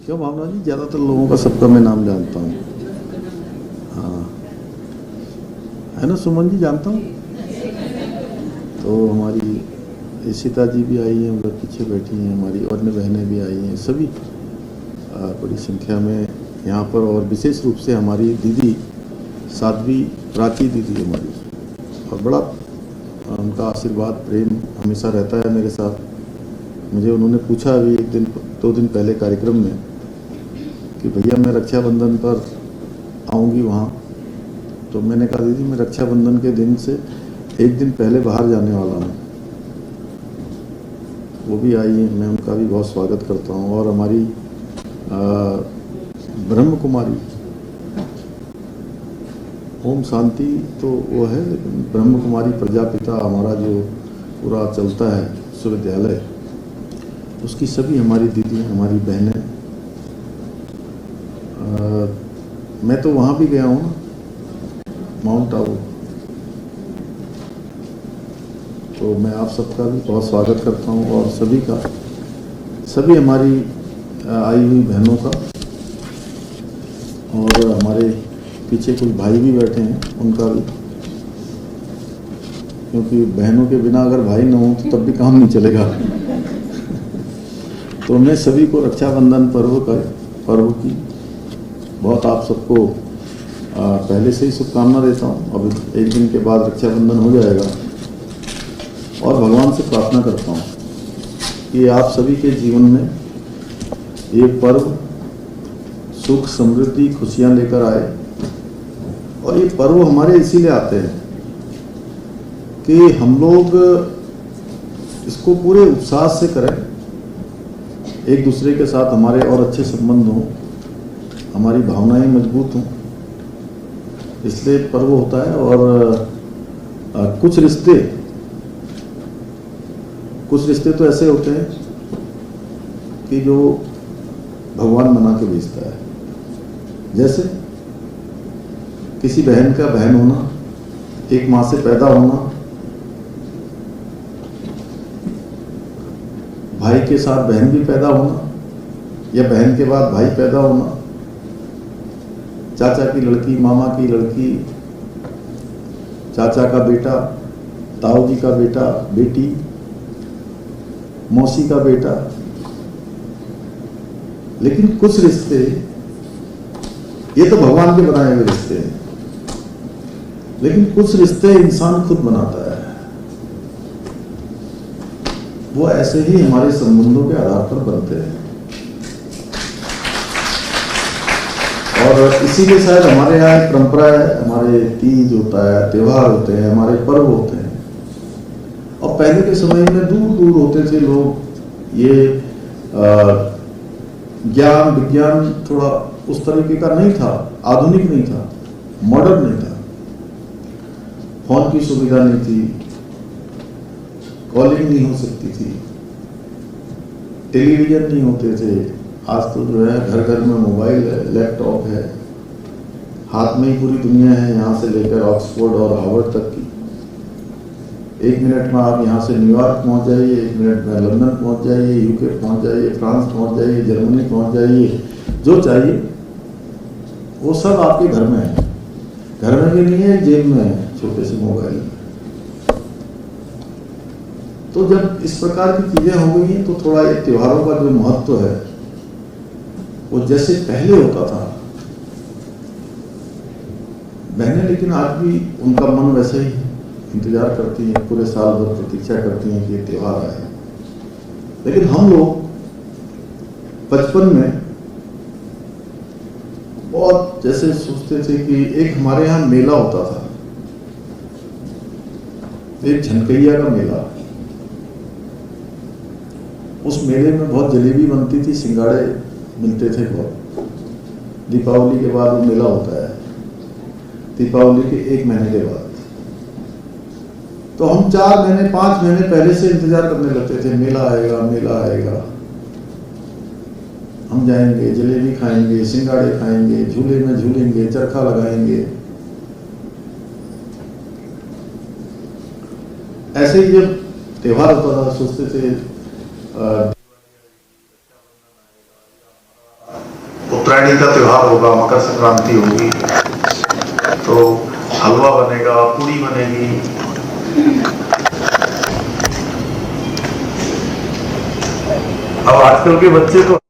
क्यों भावना जी, ज़्यादातर लोगों का सबका मैं नाम जानता हूँ। हाँ, है ना, सुमन जी जानता हूँ। तो हमारी ईशिता जी भी आई हैं, उधर पीछे बैठी हैं, हमारी अन्य बहनें भी आई हैं, सभी बड़ी संख्या में यहाँ पर। और विशेष रूप से हमारी दीदी साध्वी प्राची दीदी हमारी, और बड़ा उनका आशीर्वाद प्रेम हमेशा रहता है मेरे साथ। मुझे उन्होंने पूछा अभी एक दिन 2 दिन पहले कार्यक्रम में कि भैया मैं रक्षाबंधन पर आऊँगी वहाँ। तो मैंने कहा दीदी मैं रक्षाबंधन के दिन से 1 दिन पहले बाहर जाने वाला हूँ। वो भी आई हैं, मैं उनका भी बहुत स्वागत करता हूँ। और हमारी ब्रह्म कुमारी ओम शांति तो वो है, लेकिन ब्रह्म कुमारी प्रजापिता हमारा जो पूरा चलता है विश्वविद्यालय, उसकी सभी हमारी दीदी हमारी बहनें। मैं तो वहाँ भी गया हूँ, माउंट आबू। तो मैं आप सबका भी बहुत स्वागत करता हूँ, और सभी का, सभी हमारी आई हुई बहनों का। और हमारे पीछे कुछ भाई भी बैठे हैं, उनका भी, क्योंकि बहनों के बिना अगर भाई न हो तो तब भी काम नहीं चलेगा। तो मैं सभी को रक्षाबंधन पर्व की बहुत आप सबको पहले से ही शुभकामना देता हूँ। अब 1 दिन के बाद रक्षाबंधन हो जाएगा, और भगवान से प्रार्थना करता हूँ कि आप सभी के जीवन में ये पर्व सुख समृद्धि खुशियाँ लेकर आए। और ये पर्व हमारे इसीलिए आते हैं कि हम लोग इसको पूरे उत्साह से करें, एक दूसरे के साथ हमारे और अच्छे संबंध हों, हमारी भावनाएं मजबूत हों, इसलिए पर्व होता है। और कुछ रिश्ते तो ऐसे होते हैं कि जो भगवान बना के भेजता है। जैसे किसी बहन का बहन होना, एक माँ से पैदा होना, भाई के साथ बहन भी पैदा होना, या बहन के बाद भाई पैदा होना, चाचा की लड़की, मामा की लड़की, चाचा का बेटा, ताऊ जी का बेटा बेटी, मौसी का बेटा। लेकिन कुछ रिश्ते, ये तो भगवान के बनाए हुए रिश्ते हैं, लेकिन कुछ रिश्ते इंसान खुद बनाता है। वो ऐसे ही हमारे संबंधों के आधार पर बनते हैं। और इसीलिए शायद हमारे यहाँ एक परंपरा है, हमारे तीज होता है, त्योहार होते हैं, हमारे पर्व होते हैं। और पहले के समय में दूर दूर होते थे लोग। ये ज्ञान विज्ञान थोड़ा उस तरीके का नहीं था, आधुनिक नहीं था, मॉडर्न नहीं था, फोन की सुविधा नहीं थी, कॉलिंग नहीं हो सकती थी, टेलीविजन नहीं होते थे। आज तो जो है घर घर में मोबाइल है, लैपटॉप है, हाथ में ही पूरी दुनिया है, यहाँ से लेकर ऑक्सफोर्ड और हार्वर्ड तक की। 1 मिनट में आप यहाँ से न्यूयॉर्क पहुँच जाइए, 1 मिनट में लंदन पहुँच जाइए, यूके पहुँच जाइए, फ्रांस पहुँच जाइए, जर्मनी पहुँच जाइए, जो चाहिए वो सब आपके घर में है। घर में भी नहीं है, जेब में है, छोटे से मोबाइल में। तो जब इस प्रकार की चीजें हो गई हैं, तो थोड़ा ये त्योहारों का जो महत्व है वो जैसे पहले होता था, बहनें लेकिन आज भी उनका मन वैसे ही इंतजार करती हैं, पूरे साल भर प्रतीक्षा करती हैं कि ये त्योहार आए। लेकिन हम लोग बचपन में बहुत जैसे सोचते थे कि एक हमारे यहाँ मेला होता था, एक झनकैया का मेला। उस मेले में बहुत जलेबी बनती थी, सिंगाड़े मिलते थे बहुत। दीपावली के बाद वो मेला होता है, दीपावली के 1 महीने के बाद। तो हम 4 महीने 5 महीने पहले से इंतजार करने लगते थे, मेला आएगा मेला आएगा, हम जाएंगे, जलेबी खाएंगे, सिंगाड़े खाएंगे, झूले में झूलेंगे, चरखा लगाएंगे। ऐसे ही जब त्योहार होता था सोचते थे उत्तरायणी का त्योहार होगा, मकर संक्रांति होगी, तो हलवा बनेगा, पूड़ी बनेगी। अब आजकल के बच्चे तो